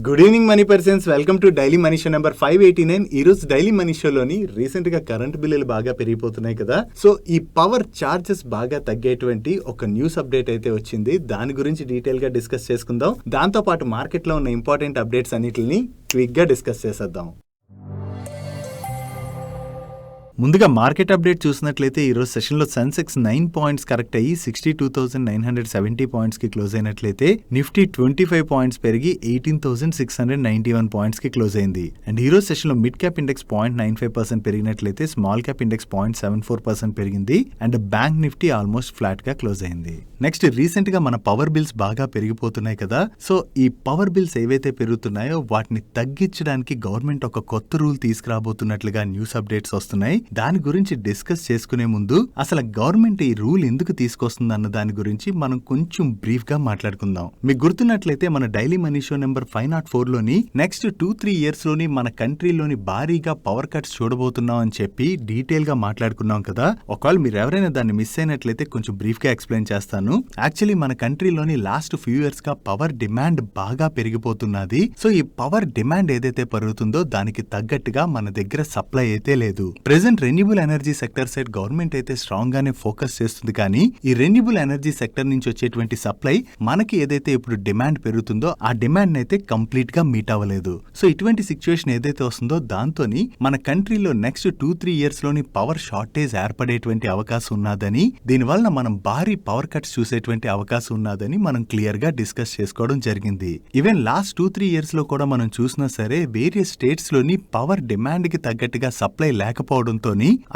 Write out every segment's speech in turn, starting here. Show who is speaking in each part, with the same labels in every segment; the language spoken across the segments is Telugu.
Speaker 1: Good evening money persons, welcome to daily money show number 589. ఈ రోజు డైలీ మనీ షోలోని రీసెంట్ గా కరెంట్ బిల్లులు బాగా పెరిగిపోతున్నాయి కదా. సో ఈ పవర్ చార్జెస్ బాగా తగ్గేటువంటి ఒక న్యూస్ అప్డేట్ అయితే వచ్చింది. దాని గురించి డీటెయిల్ గా డిస్కస్ చేసుకుందాం. దాంతో పాటు మార్కెట్ లో ఉన్న ఇంపార్టెంట్ అప్డేట్స్ అన్నిటిని క్విక్ గా డిస్కస్ చేసేద్దాం. ముందుగా మార్కెట్ అప్డేట్ చూసినట్లయితే ఈరోజు సెషన్లో సెన్సెక్స్ 9 పాయింట్స్ కరెక్ట్ అయ్యి 62,970 పాయింట్స్కి క్లోజ్ అయినట్లయితే నిఫ్టీ 25 పాయింట్స్ పెరిగి 18,691 పాయింట్స్కి క్లోజ్ అయింది. అండ్ ఈరోజు సెషన్లో మిడ్ క్యాప్ ఇండెక్స్ 0.95% పెరిగినట్లయితే స్మాల్ క్యాప్ ఇండెక్స్ 0.74% పెరిగింది. And bank Nifty almost flat గా క్లోజ్ అయింది. నెక్స్ట్ రీసెంట్ గా మన పవర్ బిల్స్ బాగా పెరిగిపోతున్నాయి కదా. సో ఈ పవర్ బిల్స్ ఏవైతే పెరుగుతున్నాయో వాటిని తగ్గించడానికి గవర్నమెంట్ ఒక కొత్త రూల్ తీసుకురాబోతున్నట్లుగా న్యూస్ అప్డేట్స్ వస్తున్నాయి. దాని గురించి డిస్కస్ చేసుకునే ముందు అసలు గవర్నమెంట్ ఈ రూల్ ఎందుకు తీసుకొస్తుంది అన్న దాని గురించి మనం కొంచెం బ్రీఫ్ గా మాట్లాడుకుందాం. మీకు గుర్తున్నట్లయితే మన డైలీ మనీ షో నెంబర్ 504 లోని నెక్స్ట్ 2-3 ఇయర్స్ లోని మన కంట్రీలోని భారీగా పవర్ కట్స్ చూడబోతున్నాం అని చెప్పి డీటెయిల్ గా మాట్లాడుకున్నాం కదా. ఒకవేళ మీరు ఎవరైనా దాన్ని మిస్ అయినట్లయితే కొంచెం బ్రీఫ్ గా ఎక్స్ప్లెయిన్ చేస్తాను. యాక్చువల్లీ మన కంట్రీలోని లాస్ట్ ఫ్యూ ఇయర్స్ గా పవర్ డిమాండ్ బాగా పెరిగిపోతున్నది. సో ఈ పవర్ డిమాండ్ ఏదైతే పెరుగుతుందో దానికి తగ్గట్టుగా మన దగ్గర సప్లై అయితే లేదు. Present renewable energy sector side government అయితే స్ట్రాంగ్ గానే ఫోకస్ చేస్తుంది. కానీ ఈ రెన్యూబుల్ ఎనర్జీ సెక్టర్ నుంచి వచ్చేటువంటి సప్లై మనకి ఏదైతే ఇప్పుడు డిమాండ్ పెరుగుతుందో ఆ డిమాండ్ అయితే కంప్లీట్ గా మీట్ అవ్వలేదు. సో ఇటువంటి సిచ్యువేషన్ ఏదైతే వస్తుందో దాంతోని మన కంట్రీలో నెక్స్ట్ 2-3 ఇయర్స్ లోని పవర్ షార్టేజ్ ఏర్పడేటువంటి అవకాశం ఉన్నదని, దీనివల్ల మనం భారీ పవర్ కట్స్ చూసేటువంటి అవకాశం ఉన్నదని మనం క్లియర్ గా డిస్కస్ చేసుకోవడం జరిగింది. ఈవెన్ లాస్ట్ 2-3 ఇయర్స్ లో కూడా మనం చూసినా సరే వేరియస్ స్టేట్స్ లోని పవర్ డిమాండ్ కి తగ్గట్టుగా సప్లై లేకపోవడంతో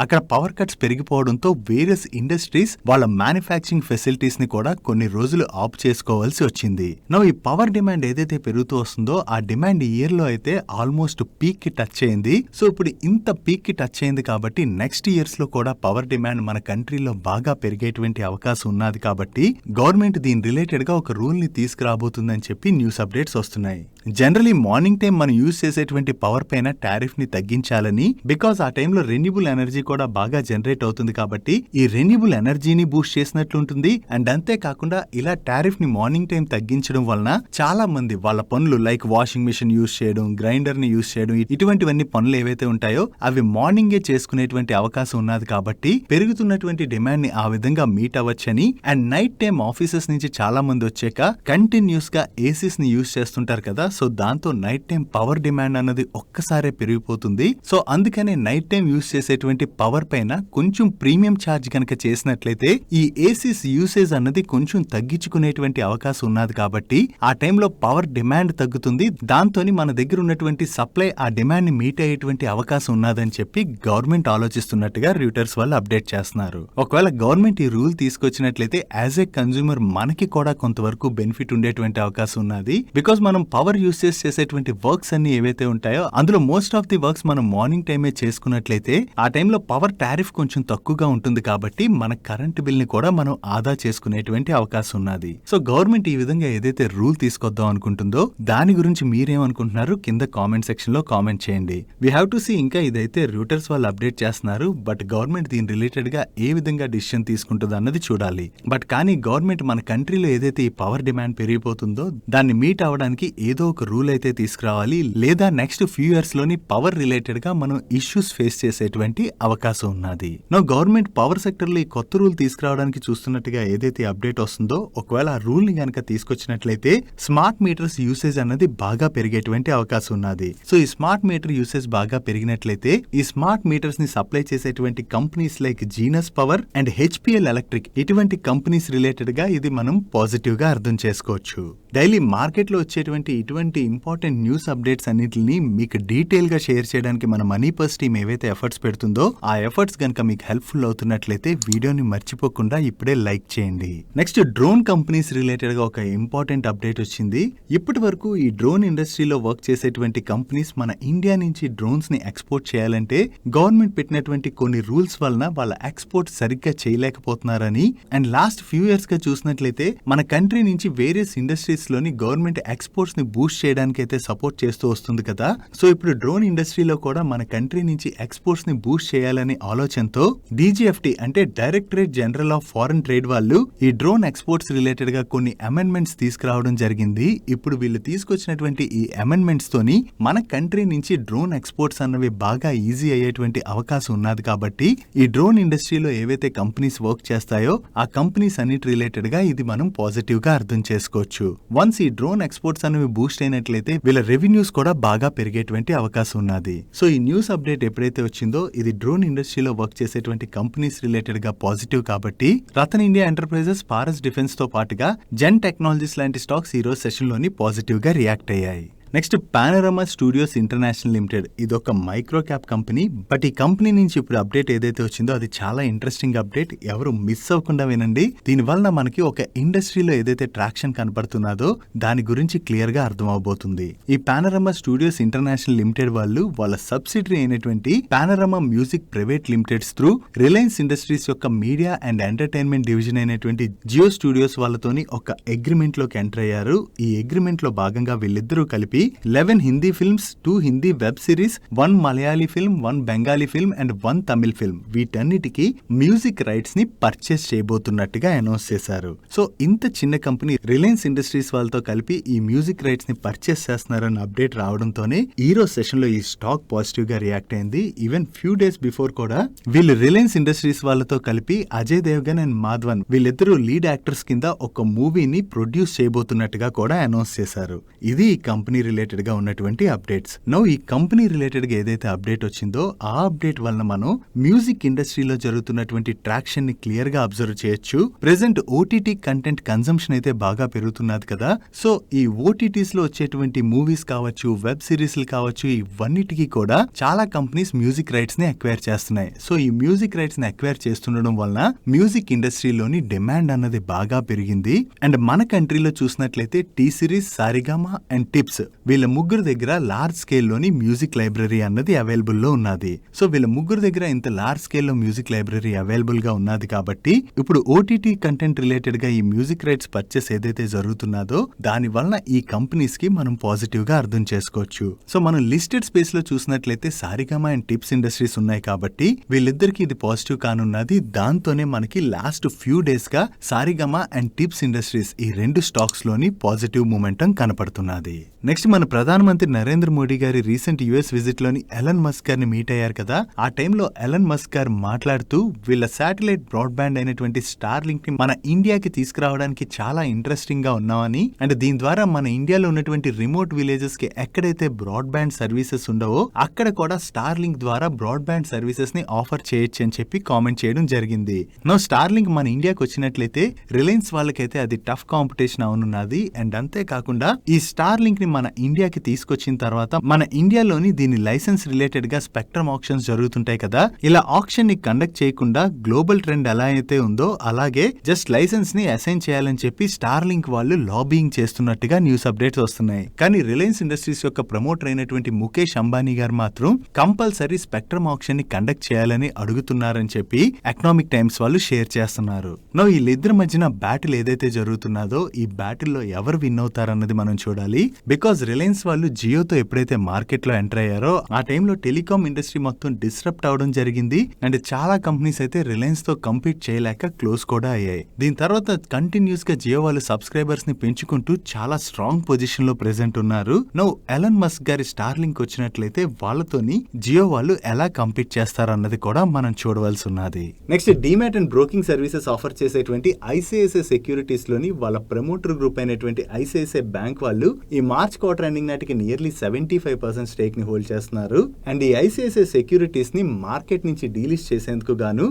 Speaker 1: అక్కడ పవర్ కట్స్ పెరిగిపోవడంతో వేరియస్ ఇండస్ట్రీస్ వాళ్ళ మ్యానుఫ్యాక్చరింగ్ ఫెసిలిటీస్ ని కూడా కొన్ని రోజులు ఆఫ్ చేసుకోవాల్సి వచ్చింది. నౌ ఈ పవర్ డిమాండ్ ఏదైతే పెరుగుతూ వస్తుందో ఆ డిమాండ్ ఇయర్ లో అయితే ఆల్మోస్ట్ పీక్ కి టచ్ అయింది. సో ఇప్పుడు ఇంత పీక్ కి టచ్ అయింది కాబట్టి నెక్స్ట్ ఇయర్స్ లో కూడా పవర్ డిమాండ్ మన కంట్రీలో బాగా పెరిగేటువంటి అవకాశం ఉన్నది. కాబట్టి గవర్నమెంట్ దీని రిలేటెడ్ గా ఒక రూల్ ని తీసుకురాబోతుందని చెప్పి న్యూస్ అప్డేట్స్ వస్తున్నాయి. జనరలీ మార్నింగ్ టైం మనం యూజ్ చేసేటువంటి పవర్ పైన టారిఫ్ ని తగ్గించాలని, బికాస్ ఆ టైంలో రెన్యూబుల్ ఎనర్జీ కూడా బాగా జనరేట్ అవుతుంది కాబట్టి ఈ రెన్యూబుల్ ఎనర్జీని బూస్ట్ చేసినట్లుంటుంది. అండ్ అంతేకాకుండా ఇలా టారిఫ్ ని మార్నింగ్ టైం తగ్గించడం వలన చాలా మంది వాళ్ళ పనులు లైక్ వాషింగ్ మిషన్ యూజ్ చేయడం, గ్రైండర్ ని యూజ్ చేయడం, ఇటువంటివన్నీ పనులు ఏవైతే ఉంటాయో అవి మార్నింగే చేసుకునేటువంటి అవకాశం ఉన్నది. కాబట్టి పెరుగుతున్నటువంటి డిమాండ్ ని ఆ విధంగా మీట్ అవ్వచ్చని, అండ్ నైట్ టైం ఆఫీసెస్ నుంచి చాలా మంది వచ్చాక కంటిన్యూస్ గా ఏసీస్ ని యూజ్ చేస్తుంటారు కదా. సో దాంతో నైట్ టైం పవర్ డిమాండ్ అన్నది ఒక్కసారే పెరిగిపోతుంది. సో అందుకనే నైట్ టైం యూజ్ చేసేటువంటి పవర్ పైన కొంచెం ప్రీమియం ఛార్జ్ కనుక చేసినట్లయితే ఈ ఏసీస్ యూసేజ్ అన్నది కొంచెం తగ్గించుకునేటువంటి అవకాశం ఉన్నది. కాబట్టి ఆ టైంలో పవర్ డిమాండ్ తగ్గుతుంది. దాంతోని మన దగ్గర ఉన్నటువంటి సప్లై ఆ డిమాండ్ ని మీట్ అయ్యేటువంటి అవకాశం ఉన్నదని చెప్పి గవర్నమెంట్ ఆలోచిస్తున్నట్టుగా రియూటర్స్ వాళ్ళు అప్డేట్ చేస్తున్నారు. ఒకవేళ గవర్నమెంట్ ఈ రూల్ తీసుకొచ్చినట్లయితే యాజ్ ఏ కన్స్యూమర్ మనకి కూడా కొంతవరకు బెనిఫిట్ ఉండేటువంటి అవకాశం ఉన్నది. బికాస్ మనం పవర్ యూసేజ్ చేసేటువంటి వర్క్స్ అన్ని ఏవైతే ఉంటాయో అందులో మోస్ట్ ఆఫ్ ది వర్క్స్ మనం మార్నింగ్ టైమే చేసుకున్నట్లయితే ఆ టైంలో పవర్ టారిఫ్ కొంచెం తక్కువగా ఉంటుంది. కాబట్టి మన కరెంట్ బిల్ ని కూడా మనం ఆదా చేసుకునేటువంటి అవకాశం ఉన్నది. సో గవర్నమెంట్ ఈ విధంగా ఏదైతే రూల్ తీసుకొద్దాం అనుకుంటుందో దాని గురించి మీరేమనుకుంటున్నారు కింద కామెంట్ సెక్షన్ లో కామెంట్ చేయండి. We have to see. ఇంకా ఇదైతే రూటర్స్ వాళ్ళు అప్డేట్ చేస్తున్నారు. బట్ గవర్నమెంట్ దీని రిలేటెడ్ గా ఏ విధంగా డిసిషన్ తీసుకుంటుంది అన్నది చూడాలి. బట్ కానీ గవర్నమెంట్ మన కంట్రీలో ఏదైతే ఈ పవర్ డిమాండ్ పెరిగిపోతుందో దాన్ని మీట్ అవ్వడానికి ఏదో ఒక రూల్ అయితే తీసుకురావాలి. లేదా నెక్స్ట్ ఫ్యూ ఇయర్స్ లోని పవర్ రిలేటెడ్ గా మనం ఇష్యూస్ ఫేస్ చేసేటువంటి అవకాశం ఉన్నది. నో గవర్నమెంట్ పవర్ సెక్టర్ లో ఈ కొత్త రూల్ తీసుకురావడానికి చూస్తున్నట్టుగా ఏదైతే అప్డేట్ వస్తుందో ఒకవేళ ఆ రూల్ ని గనక తీసుకొచ్చినట్లయితే స్మార్ట్ మీటర్స్ యూసేజ్ అన్నది బాగా పెరిగేటువంటి అవకాశం ఉన్నది. సో ఈ స్మార్ట్ మీటర్ యూసేజ్ బాగా పెరిగినట్లయితే ఈ స్మార్ట్ మీటర్స్ ని సప్లై చేసేటువంటి companies like genus power and HPL electric ఇటువంటి కంపెనీస్ రిలేటెడ్ గా ఇది మనం పాజిటివ్ గా అర్థం చేసుకోవచ్చు. డైలీ మార్కెట్ లో వచ్చేటువంటి ఇటువంటి ఇంపార్టెంట్ న్యూస్ అప్డేట్స్ అన్నిటిని మీకు డీటెయిల్ గా షేర్ చేయడానికి మన మనీ పర్స్ టీమ్ ఏవైతే ఎఫర్ట్స్ పెడుతుందో ఆ ఎఫర్ట్స్ గనక మీకు హెల్ప్ఫుల్ అవుతున్నట్లయితే వీడియోని మర్చిపోకుండా ఇప్పుడే లైక్ చేయండి. నెక్స్ట్ డ్రోన్ కంపెనీస్ రిలేటెడ్ గా ఒక ఇంపార్టెంట్ అప్డేట్ వచ్చింది. ఇప్పటి వరకు ఈ డ్రోన్ ఇండస్ట్రీలో వర్క్ చేసేటువంటి కంపెనీస్ మన ఇండియా నుంచి డ్రోన్స్ ని ఎక్స్పోర్ట్ చేయాలంటే గవర్నమెంట్ పెట్టినటువంటి కొన్ని రూల్స్ వలన వాళ్ళ ఎక్స్పోర్ట్ సరిగ్గా చేయలేకపోతున్నారని, అండ్ లాస్ట్ ఫ్యూ ఇయర్స్ గా చూసినట్లయితే మన కంట్రీ నుంచి వేరియస్ ఇండస్ట్రీస్ లోని గవర్నమెంట్ ఎక్స్పోర్ట్స్ ని బూస్ట్ బూస్ట్ చేయడానికి అయితే సపోర్ట్ చేస్తూ వస్తుంది కదా. సో ఇప్పుడు డ్రోన్ ఇండస్ట్రీలో కూడా మన కంట్రీ నుంచి ఎక్స్పోర్ట్స్ ని బూస్ట్ చేయాలనే ఆలోచనతో DGFT అంటే directorate general of foreign trade వాళ్ళు ఈ డ్రోన్ ఎక్స్పోర్ట్స్ రిలేటెడ్ గా కొన్ని అమెండ్మెంట్స్ తీసుకురావడం జరిగింది. ఇప్పుడు వీళ్ళు తీసుకొచ్చినటువంటి ఈ అమెండ్మెంట్స్ తోని మన కంట్రీ నుంచి డ్రోన్ ఎక్స్పోర్ట్స్ అన్నవి బాగా ఈజీ అయ్యేటువంటి అవకాశం ఉన్నది. కాబట్టి ఈ డ్రోన్ ఇండస్ట్రీలో ఏవైతే కంపెనీస్ వర్క్ చేస్తాయో ఆ కంపెనీస్ అన్నిటి రిలేటెడ్ గా ఇది మనం పాజిటివ్ గా అర్థం చేసుకోవచ్చు. వన్స్ ఈ డ్రోన్ ఎక్స్పోర్ట్స్ అనేవి బూస్ట్ అయినట్లయితే వీళ్ళ రెవెన్యూస్ కూడా బాగా పెరిగేటువంటి అవకాశం ఉన్నది. సో ఈ న్యూస్ అప్డేట్ ఎప్పుడైతే వచ్చిందో ఇది డ్రోన్ ఇండస్ట్రీలో వర్క్ చేసేటువంటి కంపెనీస్ రిలేటెడ్ గా పాజిటివ్ కాబట్టి Ratan India Enterprises, Paras Defence తో పాటుగా జెన్ టెక్నాలజీస్ లాంటి స్టాక్స్ ఈ రోజు సెషన్ లోని పాజిటివ్ గా రియాక్ట్ అయ్యాయి. నెక్స్ట్ పానోరమా స్టూడియోస్ ఇంటర్నేషనల్ లిమిటెడ్ ఇది ఒక మైక్రో క్యాప్ కంపెనీ. బట్ ఈ కంపెనీ నుంచి ఇప్పుడు అప్డేట్ ఏదైతే వచ్చిందో అది చాలా ఇంట్రెస్టింగ్ అప్డేట్. ఎవరు మిస్ అవ్వకుండా వినండి. దీని వలన మనకి ఒక ఇండస్ట్రీలో ఏదైతే ట్రాక్షన్ కనపడుతున్నదో దాని గురించి క్లియర్ గా అర్థం అవబోతుంది. ఈ పానోరమా స్టూడియోస్ ఇంటర్నేషనల్ లిమిటెడ్ వాళ్ళు వాళ్ళ సబ్సిడరీ అయినటువంటి పానోరమా music private Limited's through Reliance industries యొక్క మీడియా అండ్ ఎంటర్టైన్మెంట్ డివిజన్ అయినటువంటి జియో స్టూడియోస్ వాళ్ళతోని ఒక అగ్రిమెంట్ లోకి ఎంటర్ అయ్యారు. ఈ అగ్రిమెంట్ లో భాగంగా వీళ్ళిద్దరూ కలిపి 11 Hindi films, 2 Hindi web series, 1 Malayali film, 1 Bengali film and 1 Tamil film వీటన్నిటికీ మ్యూజిక్ రైట్స్ ని పర్చేస్ చేయబోతున్నట్టుగా అనౌన్స్ చేశారు. సో ఇంత చిన్న కంపెనీ రిలయన్స్ ఇండస్ట్రీస్ వాళ్ళతో కలిపి ఈ మ్యూజిక్ రైట్స్ ని పర్చేస్ చేస్తున్నారన్న అప్డేట్ రావడంతోనే ఈ రోజు సెషన్ లో ఈ స్టాక్ పాజిటివ్ గా రియాక్ట్ అయింది. ఈవెన్ ఫ్యూ డేస్ బిఫోర్ కూడా వీళ్ళు రిలయన్స్ ఇండస్ట్రీస్ వాళ్ళతో కలిపి అజయ్ దేవ్గన్ అండ్ మాధవన్ వీళ్ళిద్దరూ లీడ్ యాక్టర్స్ కింద ఒక మూవీని ప్రొడ్యూస్ చేయబోతున్నట్టుగా కూడా అనౌన్స్ చేశారు. ఇది ఈ కంపెనీ రిలేటెడ్ గా ఉన్నటువంటి అప్డేట్స్. నౌ ఈ కంపెనీ రిలేటెడ్ గా ఏదైతే అప్డేట్ వచ్చిందో ఆ అప్డేట్ వలన మనం మ్యూజిక్ ఇండస్ట్రీలో జరుగుతున్నటువంటి ట్రాక్షన్ ని క్లియర్ గా అబ్జర్వ్ చేయొచ్చు. ప్రెసెంట్ ఓటీటీ కంటెంట్ కన్సంప్షన్ అయితే బాగా పెరుగుతున్నది కదా. సో ఈ ఓటీటీస్ లో వచ్చేటువంటి మూవీస్ కావచ్చు, వెబ్ సిరీస్లు కావచ్చు, ఇవన్నిటికీ కూడా చాలా కంపెనీస్ మ్యూజిక్ రైట్స్ ని అక్వైర్ చేస్తున్నాయి. సో ఈ మ్యూజిక్ రైట్స్ ని అక్వైర్ చేస్తుండడం వలన మ్యూజిక్ ఇండస్ట్రీలోని డిమాండ్ అన్నది బాగా పెరిగింది. అండ్ మన కంట్రీలో చూసినట్లయితే T series, Saregama and tips వీళ్ళ ముగ్గురు దగ్గర లార్జ్ స్కేల్ లోని మ్యూజిక్ లైబ్రరీ అన్నది అవైలబుల్ లో ఉన్నది. సో వీళ్ళ ముగ్గురు దగ్గర ఇంత లార్జ్ స్కేల్ లో మ్యూజిక్ లైబ్రరీ అవైలబుల్ గా ఉన్నది కాబట్టి ఇప్పుడు ఓటీటీ కంటెంట్ రిలేటెడ్ గా ఈ మ్యూజిక్ రైట్స్ పర్చేస్ ఏదైతే జరుగుతున్నదో దాని వలన ఈ కంపెనీస్ కి మనం పాజిటివ్ గా అర్థం చేసుకోవచ్చు. సో మనం లిస్టెడ్ స్పేస్ లో చూసినట్లయితే సారిగామా అండ్ టిప్స్ ఇండస్ట్రీస్ ఉన్నాయి కాబట్టి వీళ్ళిద్దరికి ఇది పాజిటివ్ కానున్నది. దాంతోనే మనకి లాస్ట్ ఫ్యూ డేస్ గా సారిగామా అండ్ టిప్స్ ఇండస్ట్రీస్ ఈ రెండు స్టాక్స్ లోని పాజిటివ్ మూమెంటం కనపడుతున్నది. నెక్స్ట్ మన ప్రధానమంత్రి నరేంద్ర మోడీ గారి రీసెంట్ యుఎస్ విజిట్ లోని ఎలన్ మస్క్ గారిని మీట్ అయ్యారు కదా. ఆ టైంలో ఎలన్ మస్క్ గారు మాట్లాడుతూ వీళ్ళ శాటిలైట్ బ్రాడ్బ్యాండ్ అయినటువంటి స్టార్ లింక్ ని మన ఇండియాకి తీసుకురావడానికి చాలా ఇంట్రెస్టింగ్ గా ఉన్నామని అండ్ దీని ద్వారా మన ఇండియాలో ఉన్నటువంటి రిమోట్ విలేజెస్ కి ఎక్కడైతే బ్రాడ్బ్యాండ్ సర్వీసెస్ ఉండవో అక్కడ కూడా స్టార్ లింక్ ద్వారా బ్రాడ్బ్యాండ్ సర్వీసెస్ ని ఆఫర్ చేయొచ్చు అని చెప్పి కామెంట్ చేయడం జరిగింది. నో స్టార్ లింక్ మన ఇండియాకి వచ్చినట్లయితే రిలయన్స్ వాళ్ళకైతే అది టఫ్ కాంపిటీషన్ అవునున్నది. అండ్ అంతేకాకుండా ఈ స్టార్ లింక్ ని మన ఇండియాకి తీసుకొచ్చిన తర్వాత మన ఇండియాలోని దీని లైసెన్స్ రిలేటెడ్ గా స్పెక్ట్రమ్ ఆప్షన్స్ జరుగుతుంటాయి కదా. ఇలా ఆప్షన్ ని కండక్ట్ చేయకుండా గ్లోబల్ ట్రెండ్ ఎలా అయితే ఉందో అలాగే జస్ట్ లైసెన్స్ ని అసైన్ చేయాలని చెప్పి స్టార్ లింక్ వాళ్ళు లాబింగ్ చేస్తున్నట్టుగా న్యూస్ అప్డేట్స్ వస్తున్నాయి. కానీ రిలయన్స్ ఇండస్ట్రీస్ యొక్క ప్రమోటర్ అయినటువంటి ముఖేష్ అంబానీ గారు మాత్రం కంపల్సరీ స్పెక్ట్రమ్ ఆప్షన్ ని కండక్ట్ చేయాలని అడుగుతున్నారని చెప్పి ఎకనామిక్ టైమ్స్ వాళ్ళు షేర్ చేస్తున్నారు. నో వీళ్ళిద్దరి మధ్యన బ్యాటిల్ ఏదైతే జరుగుతున్నదో ఈ బ్యాటిల్ లో ఎవరు విన్ అవుతారన్నది మనం చూడాలి. బికాజ్ రిలయన్స్ వాళ్ళు జియోతో ఎప్పుడైతే మార్కెట్ లో ఎంటర్ అయ్యారో ఆ టైంలో టెలికాం ఇండస్ట్రీ మొత్తం డిస్రప్ట్ అవడం జరిగింది. అండ్ చాలా కంపెనీస్ అయితే రిలయన్స్ తో కంపీట్ చేయలేక క్లోజ్ కూడా అయ్యాయి. దీని తర్వాత కంటిన్యూస్ గా జియో వాళ్ళు సబ్స్క్రైబర్స్ ని పెంచుకుంటూ చాలా స్ట్రాంగ్ పొజిషన్ లో ప్రెసెంట్ ఉన్నారు. నో ఎలన్ మస్క్ గారి స్టార్ లింక్ వచ్చినట్లయితే వాళ్ళతోని జియో వాళ్ళు ఎలా కంపీట్ చేస్తారన్నది కూడా మనం చూడవలసి ఉన్నది. Next demat and broking services offer చేసేటువంటి ఐసిఐసిఐ సెక్యూరిటీస్ లోని వాళ్ళ ప్రమోటర్ గ్రూప్ అయినటువంటి ఐసిఐసిఐ బ్యాంక్ వాళ్ళు ఈ మార్చ్ క్వార్టర్ ఎండింగ్ నాటికి నియర్లీ 75% స్టేక్ ని హోల్డ్ చేస్తున్నారు. అండ్ ఈ ఐసిఐసిఐ సెక్యూరిటీస్ ని మార్కెట్ నుంచి డీలిస్ట్ చేసేందుకు గాను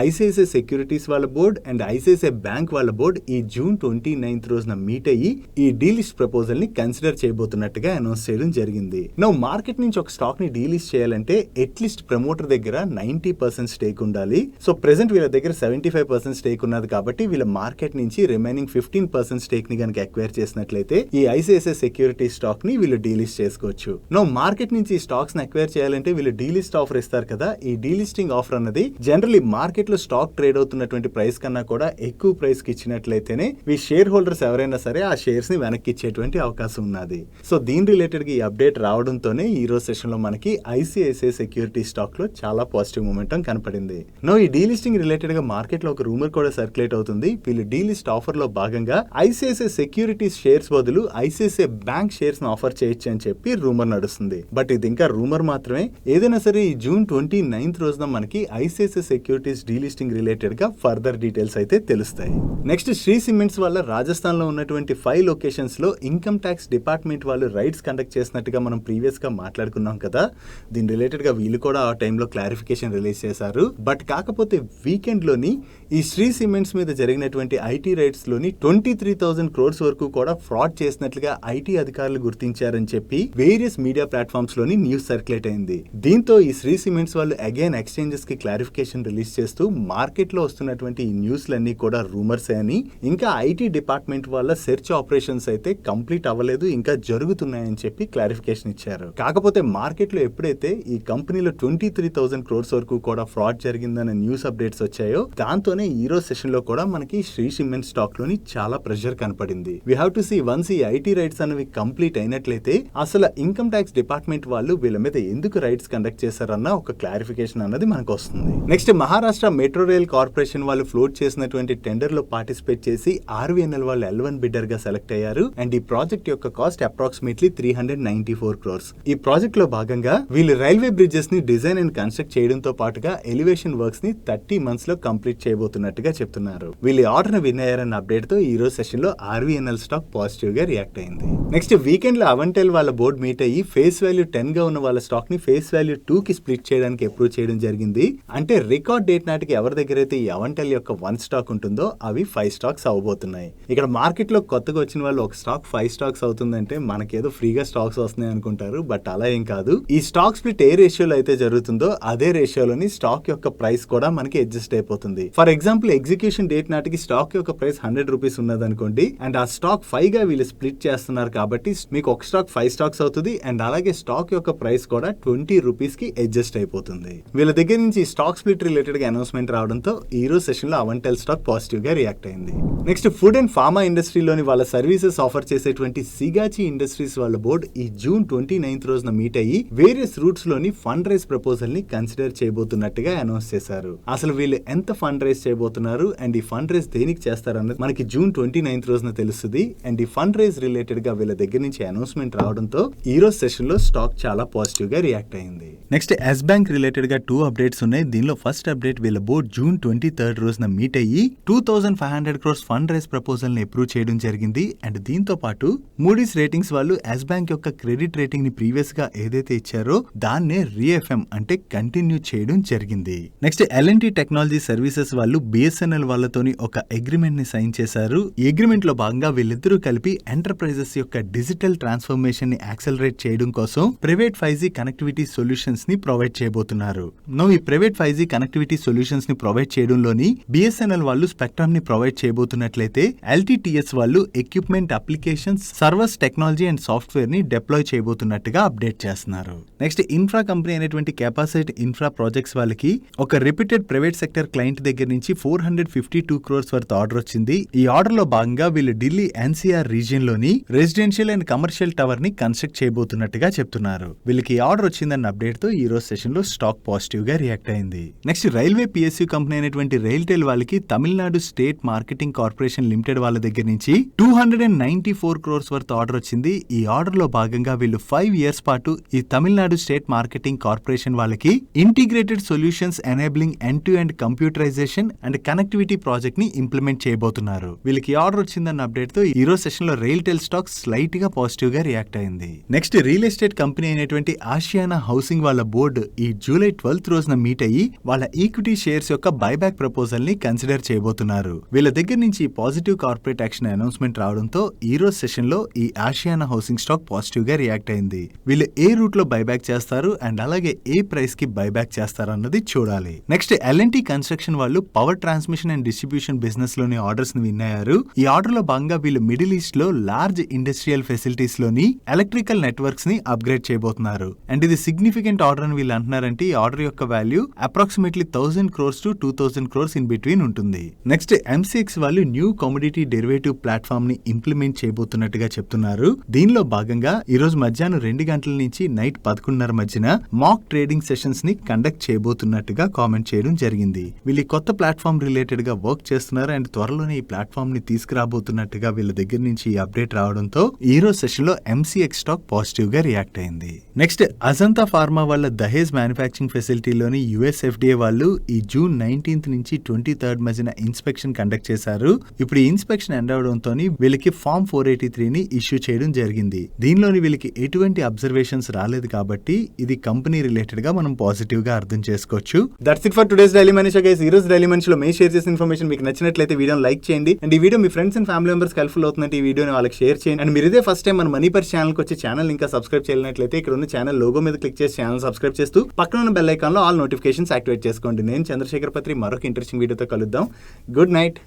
Speaker 1: ఐసిఐసిఐ సెక్యూరిటీస్ వాళ్ళ బోర్డ్ అండ్ ఐసిఐసిఐ బ్యాంక్ వాళ్ళ బోర్డ్ ఈ జూన్ 29th రోజున మీట్ అయ్యి ఈ డీలిస్ట్ ప్రపోజల్ ని కన్సిడర్ చేయబోతున్నట్టుగా అనౌన్స్ చేయడం జరిగింది. నౌ మార్కెట్ నుంచి ఒక స్టాక్ ని డీలిస్ట్ చేయాలంటే అట్లీస్ట్ ప్రమోటర్ దగ్గర 90% స్టేక్ ఉండాలి. సో ప్రెసెంట్ వీళ్ళ దగ్గర 75% స్టేక్ ఉన్నది కాబట్టి వీళ్ళ మార్కెట్ నుంచి రిమైనింగ్ 15% స్టేక్ ని కనుక అక్వైర్ చేసినట్లయితే ఈ ఐసిఐసిఐ సెక్యూరిటీ స్టాక్ స్టాక్ ని వీళ్ళు డీలిస్ట్ చేసుకోవచ్చు. మార్కెట్ నుంచి స్టాక్స్ ని అక్వైర్ చేయాలంటే వీళ్ళు డీలిస్ట్ ఆఫర్ ఇస్తారు కదా. ఈ డీలిస్టింగ్ ఆఫర్ అన్నది జనరల్లీ మార్కెట్ లో స్టాక్ ట్రేడ్ అవుతున్నటువంటి ప్రైస్ కన్నా కూడా ఎక్కువ ప్రైస్ కి ఇచ్చినట్లయితేనే ఈ షేర్ హోల్డర్స్ ఎవరైనా సరే ఆ షేర్స్ ని వెనక్కి ఇచ్చేటువంటి అవకాశం ఉన్నది. సో దీని రిలేటెడ్ గా ఈ అప్డేట్ రావడంతోనే ఈ రోజు సెషన్ లో మనకి ఐసిఐసిఐ సెక్యూరిటీ స్టాక్ లో చాలా పాజిటివ్ మూమెంటం కనపడింది. ఈ డీలిస్టింగ్ రిలేటెడ్ గా మార్కెట్ లో ఒక రూమర్ కూడా సర్క్యులేట్ అవుతుంది. వీళ్ళు డీలిస్ట్ ఆఫర్ లో భాగంగా ఐసిఐసిఐ సెక్యూరిటీస్ షేర్స్ బదులు ఐసిఐసిఐ బ్యాంక్ షేర్స్ ను ఆఫర్ చేయొచ్చు అని చెప్పి రూమర్ నడుస్తుంది. బట్ ఇది ఇంకా రూమర్ మాత్రమే. ఏదైనా సరే ఈ జూన్ 29th రోజున మనకి ఐసిఐసిఐ సెక్యూరిటీస్ డీలిస్టింగ్ రిలేటెడ్ గా ఫర్దర్ డీటెయిల్స్ అయితే తెలుస్తాయి. నెక్స్ట్ శ్రీ సిమెంట్స్ వల్ల రాజస్థాన్ లో ఉన్నటువంటి 5 లొకేషన్స్ లో ఇన్కమ్ ట్యాక్స్ డిపార్ట్మెంట్ వాళ్ళు రైడ్స్ కండక్ట్ చేసినట్టుగా మనం ప్రీవియస్ గా మాట్లాడుకున్నాం కదా. దీని రిలేటెడ్ గా వీళ్ళు కూడా ఆ టైంలో క్లారిఫికేషన్ రిలీజ్ చేశారు. బట్ కాకపోతే వీకెండ్ లోని ఈ శ్రీ సిమెంట్స్ మీద జరిగినటువంటి ఐటీ రైడ్స్ లోని 23,000 crores వరకు కూడా ఫ్రాడ్ చేసినట్లుగా ఐటీ అధికారులు గుర్తించారని చెప్పి వేరియస్ మీడియా ప్లాట్ఫామ్స్ లోని న్యూస్ సర్క్యులేట్ అయింది. దీంతో ఈ శ్రీ సిమెంట్స్ వాళ్ళు అగైన్ ఎక్స్చేంజెస్ కి క్లారిఫికేషన్ రిలీజ్ చేస్తూ మార్కెట్ లో వస్తున్నటువంటి ఈ న్యూస్లన్నీ కూడా రూమర్స్ అని, ఇంకా ఐటీ డిపార్ట్మెంట్ వాళ్ళ సెర్చ్ ఆపరేషన్స్ అయితే కంప్లీట్ అవ్వలేదు, ఇంకా జరుగుతున్నాయని చెప్పి క్లారిఫికేషన్ ఇచ్చారు. కాకపోతే మార్కెట్ లో ఎప్పుడైతే ఈ కంపెనీలో 23,000 crores వరకు కూడా ఫ్రాడ్ జరిగిందన్న న్యూస్ అప్డేట్స్ వచ్చాయో దాంతోనే ఈ రోజు సెషన్ లో కూడా మనకి శ్రీ సిమెంట్ స్టాక్ లోని చాలా ప్రెషర్ కనపడింది. We have to see once ఈ ఐటీ రైడ్స్ అనేవి కంప్లీట్ అయినట్లయితే అసలు ఇన్కమ్ ట్యాక్స్ డిపార్ట్మెంట్ వాళ్ళు వీళ్ళ మీద ఎందుకు రైడ్స్ కండక్ట్ చేశారన్న ఒక క్లారిఫికేషన్ అన్నది మనకు వస్తుంది. Next Maharashtra metro rail corporation వాళ్ళు ఫ్లోట్ చేసినటువంటి టెండర్ లో పార్టిసిపేట్ చేసి ఆర్వీఎన్ఎల్ వాళ్ళు L1 బిడ్డర్ గా సెలెక్ట్ అయ్యారు. అండ్ ఈ ప్రాజెక్ట్ యొక్క కాస్ట్ అప్రాక్సిమేట్లీ 394 crores. ఈ ప్రాజెక్ట్ లో భాగంగా వీళ్ళు రైల్వే బ్రిడ్జెస్ ని డిజైన్ అండ్ కన్స్ట్రక్ట్ చేయడంతో పాటుగా ఎలివేషన్ వర్క్స్ ని 30 months లో కంప్లీట్ చేయబోతున్నట్టుగా చెప్తున్నారు. వీళ్ళు ఆర్డర్ ని విన్ అయ్యారన్న అప్డేట్ తో ఈ రోజు సెషన్ లో ఆర్వీఎన్ఎల్ స్టాక్ పాజిటివ్ గా రియాక్ట్ అయింది. నెక్స్ట్ వీకెండ్ లో అవెంటెల్ వాళ్ళ బోర్డు మీట్ అయ్యి ఫేస్ వాల్యూ 10 గా ఉన్న వాళ్ళ స్టాక్ ని ఫేస్ వాల్యూ 2 కి స్ప్లిట్ చేయడానికి అప్రూవ్ చేయడం జరిగింది. అంటే రికార్డ్ డేట్ నాటికి ఎవరి దగ్గర అయితే ఈ అవెంటెల్ యొక్క 1 స్టాక్ ఉంటుందో అవి 5 స్టాక్స్ అవబోతున్నాయి. ఇక్కడ మార్కెట్ లో కొత్తగా వచ్చిన వాళ్ళు ఒక స్టాక్ 5 స్టాక్స్ అవుతుందంటే మనకేదో ఫ్రీగా స్టాక్స్ వస్తున్నాయి అనుకుంటారు. బట్ అలా ఏం కాదు. ఈ స్టాక్ స్ప్లిట్ ఏ రేషియోలో అయితే జరుగుతుందో అదే రేషియోలోని స్టాక్ యొక్క ప్రైస్ కూడా మనకి అడ్జస్ట్ అయిపోతుంది. ఫర్ ఎగ్జాంపుల్ ఎగ్జిక్యూషన్ డేట్ నాటికి స్టాక్ యొక్క ప్రైస్ 100 రూపీస్ ఉన్నదనుకోండి, అండ్ ఆ స్టాక్ 5 గా వీళ్ళు స్ప్లిట్ చేస్తున్నారు కాబట్టి మీకు ఒక స్టాక్ 5 స్టాక్స్ అవుతుంది. అండ్ అలాగే స్టాక్ యొక్క ప్రైస్ కూడా 20 రూపీస్ కి అడ్జస్ట్ అయిపోతుంది. వీళ్ళ దగ్గర నుంచి స్టాక్ స్ప్లిట్ రిలేటెడ్ గా అనౌన్స్మెంట్ రావడంతో ఈ రోజు సెషన్ లో అవెంటెల్ స్టాక్ పాజిటివ్ గా రియాక్ట్ అయింది. నెక్స్ట్ ఫుడ్ అండ్ ఫార్మా ఇండస్ట్రీలోని వాళ్ళ సర్వీసెస్ ఆఫర్ చేసేటువంటి సిగాచి ఇండస్ట్రీస్ వాళ్ళ బోర్డు ఈ జూన్ 29th రోజున మీట్ అయ్యి వేరియస్ రూట్స్ లోని ఫండ్ రైజ్ ప్రపోజల్ ని కన్సిడర్ చేయబోతున్నట్టుగా అనౌన్స్ చేశారు. అసలు వీళ్ళు ఎంత ఫండ్ రైజ్ చేయబోతున్నారు అండ్ ఈ ఫండ్ రైజ్ దేనికి చేస్తారన్నది మనకి జూన్ 29th రోజున తెలుస్తుంది. అండ్ ఈ ఫండ్ రైజ్ రిలేటెడ్ గా వీళ్ళ దగ్గర నుంచి అనౌన్స్మెంట్ రావడంతో ఈ రోజు సెషన్ లో స్టాక్ చాలా పాజిటివ్ గా రియాక్ట్ అయింది. నెక్స్ట్ ఎస్ బ్యాంక్ రిలేటెడ్ గా 2 అప్డేట్స్ ఉన్నాయి. దీనిలో ఫస్ట్ అప్డేట్ వీళ్ళ బోర్డు జూన్ 23rd రోజున మీట్ అయ్యి 2,500 crores ఫండ్ రైజ్ ప్రపోజల్ ని అప్రూవ్ చేయడం జరిగింది. అండ్ దీంతో పాటు మూడీస్ రేటింగ్స్ వాళ్ళు ఎస్ బ్యాంక్ యొక్క క్రెడిట్ రేటింగ్ ని ప్రీవియస్ గా ఏదైతే ఇచ్చారో దాన్నే రీఎఫ్ఎం అంటే కంటిన్యూ చేయడం జరిగింది. నెక్స్ట్ L&T టెక్నాలజీ సర్వీసెస్ వాళ్ళు బిఎస్ఎన్ఎల్ వాళ్ళతోని ఒక అగ్రిమెంట్ ని సైన్ చేశారు. ఈ అగ్రిమెంట్ లో భాగంగా వీళ్ళిద్దరూ కలిపి ఎంటర్ప్రైజెస్ యొక్క డిజిటల్ ట్రాన్స్ఫర్మేషన్ ని యాక్సెలరేట్ చేయడం కోసం ప్రైవేట్ 5G కనెక్టివిటీ సొల్యూషన్స్ ని ప్రొవైడ్ చేయబోతున్నారు. ఈ ప్రైవేట్ 5G కనెక్టివిటీ సొల్యూషన్స్ ని ప్రొవైడ్ చేయడంలోని బిఎస్ఎన్ఎల్ వాళ్ళు స్పెక్ట్రమ్ ని ప్రొవైడ్ చేయబోతున్నట్లయితే LTTS వాళ్ళు equipment, applications, servers, technology and software ని డిప్లాయ్ చేయబోతున్నట్టుగా అప్డేట్ చేస్తున్నారు. నెక్స్ట్ ఇన్ఫ్రా కంపెనీ అయినటువంటి కెపాసిటీ ఇన్ఫ్రా ప్రాజెక్ట్స్ వాళ్ళకి ఒక రిపీటెడ్ ప్రైవేట్ సెక్టర్ క్లయింట్ దగ్గర నుంచి 452 crores వర్త్ ఆర్డర్ వచ్చింది. ఈ ఆర్డర్ లో భాగంగా వీళ్ళు ఢిల్లీ NCR రీజియన్ లోని రెసిడెన్షియల్ అండ్ కమర్షియల్ టవర్ ని కన్స్ట్రక్ట్ చేయబోతున్నట్టుగా చెప్తున్నారు. వీళ్ళకి ఆర్డర్ వచ్చిందన్న అప్డేట్ తో ఈ రోజు సెషన్ లో స్టాక్ పాజిటివ్ గా రియాక్ట్ అయింది. నెక్స్ట్ రైల్వే PSU కంపెనీ అయినటువంటి రైల్టెల్ వాళ్ళకి Tamil Nadu State Marketing corporation limited వాళ్ళ దగ్గర నుంచి 294 crores వర్త్ ఆర్డర్ వచ్చింది. ఈ ఆర్డర్ లో భాగంగా వీళ్ళు 5 years పాటు ఈ తమిళనాడు స్టేట్ మార్కెటింగ్ కార్పొరేషన్ వాళ్ళకి integrated solutions enabling end to end computerisation and connectivity project ని ఇంప్లిమెంట్ చేయబోతున్నారు. వీళ్ళకి ఆర్డర్ వచ్చిందన్న అప్డేట్ తో ఈ రోజు సెషన్ లో రైల్టెల్ స్టాక్ స్లైట్ గా పాజిటివ్ గా రియాక్ట్ అయింది. నెక్స్ట్ రియల్ ఎస్టేట్ కంపెనీ అయినటువంటి ఆసియానా హౌసింగ్ వాళ్ళ బోర్డు ఈ జూలై 12th రోజున మీట్ అయ్యి వాళ్ళ ఈక్విటీ షేర్స్ యొక్క బైబ్యాక్ ప్రపోజల్ ని కన్సిడర్ చేయబోతున్నారు. వీళ్ళ దగ్గర నుంచి పాజిటివ్ కార్పొరేట్ యాక్షన్ అనౌన్స్మెంట్ రావడంతో ఈ రోజు సెషన్ లో ఈ ఆసియానా హౌసింగ్ స్టాక్ పాజిటివ్ గా రియాక్ట్ అయింది. వీళ్ళు ఏ రూట్ లో బైబ్యాక్ చేస్తారు అండ్ అలాగే ఏ ప్రైస్ కి బైబ్యాక్ చేస్తారు అన్నది చూడాలి. నెక్స్ట్ L&T కన్స్ట్రక్షన్ వాళ్ళు power transmission and distribution business లోని ఆర్డర్స్ ని విన్ అయ్యారు. ఈ ఆర్డర్ లో భాగంగా వీళ్ళు మిడిల్ ఈస్ట్ లో లార్జ్ ఇండస్ట్రియల్ ఫెసిలిటీ ఫ్యాసిలిటీస్ లోని ఎలక్ట్రికల్ నెట్వర్క్స్ ని అప్గ్రేడ్ చేయబోతున్నారు. అండ్ ఇది సిగ్నిఫికెంట్ ఆర్డర్ అని వీళ్ళు అంటున్నారంటే ఈ ఆర్డర్ యొక్క value approximately 1000 crores to 2000 crores in between ఉంటుంది. నెక్స్ట్ MCX వాళ్ళు న్యూ కమోడిటీ డెరివేటివ్ ప్లాట్ఫామ్ ని ఇంప్లిమెంట్ చేయబోతున్నట్టుగా చెప్తున్నారు. దీనిలో భాగంగా ఈ రోజు మధ్యాహ్నం 2 గంటల నుంచి నైట్ 11:30 మధ్యన మాక్ ట్రేడింగ్ సెషన్స్ ని కండక్ట్ చేయబోతున్నట్టుగా కామెంట్ చేయడం జరిగింది. వీళ్ళు కొత్త ప్లాట్ఫామ్ రిలేటెడ్ గా వర్క్ చేస్తున్నారు అండ్ త్వరలోనే ఈ ప్లాట్ఫామ్ ని తీసుకురాబోతున్నట్టుగా వీళ్ళ దగ్గర నుంచి ఈ అప్డేట్ రావడంతో ఈ రోజు సెషన్ లో MCX స్టాక్ పాజిటివ్ గా రియాక్ట్ అయింది. నెక్స్ట్ అజంతా ఫార్మా వాళ్ళ దహేజ్ మ్యానుఫ్యాక్చరింగ్ ఫెసిలిటీలోని US FDA వాళ్ళు ఈ జూన్ 19th నుంచి 23rd మధ్యన ఇన్స్పెక్షన్ కండక్ట్ చేశారు. ఇప్పుడు ఈ ఇన్స్పెక్షన్ ఎండ్ అవడంతో వీళ్ళకి ఫార్మ్ 483 ని ఇష్యూ చేయడం జరిగింది. దీనిలోని వీళ్ళకి ఎటువంటి అబ్జర్వేషన్స్ రాలేదు కాబట్టి ఇది కంపెనీ రిలేటెడ్ గా మనం పాజిటివ్ గా అర్థం చేసుకోవచ్చు. That's it for today's daily Manisha guys. ఈ రోజు డైలీ మనీషాలో మేము షేర్ చేసిన ఇన్ఫర్మేషన్ మీకు నచ్చినట్లయితే వీడియోని లైక్ చేయండి అండ్ ఈ video me friends and family members helpful అవుతుందంటే ఈ వీడియోని వాళ్ళకి షేర్ చేయండి. అండ్ మీరు ఇదే ఫస్ట్ టైం మన మనీ పర్ ఛానల్ కి వచ్చి ఛానల్ ఇంకా సబ్స్క్రైబ్ చేయనట్లయితే ఇక్కడ ఉన్న ఛానల్ లోగో మీద క్లిక్ చేసి ఛానల్ సబ్స్క్రైబ్ చేస్తూ పక్కన ఉన్న బెల్ ఐకాన్ లో ఆల్ నోటిఫికేషన్స్ యాక్టివేట్ చేసుకోండి. నేను చంద్రశేఖర్ పత్రి మరొక ఇంట్రెస్టింగ్ వీడియోతో కలుద్దాం. Good night.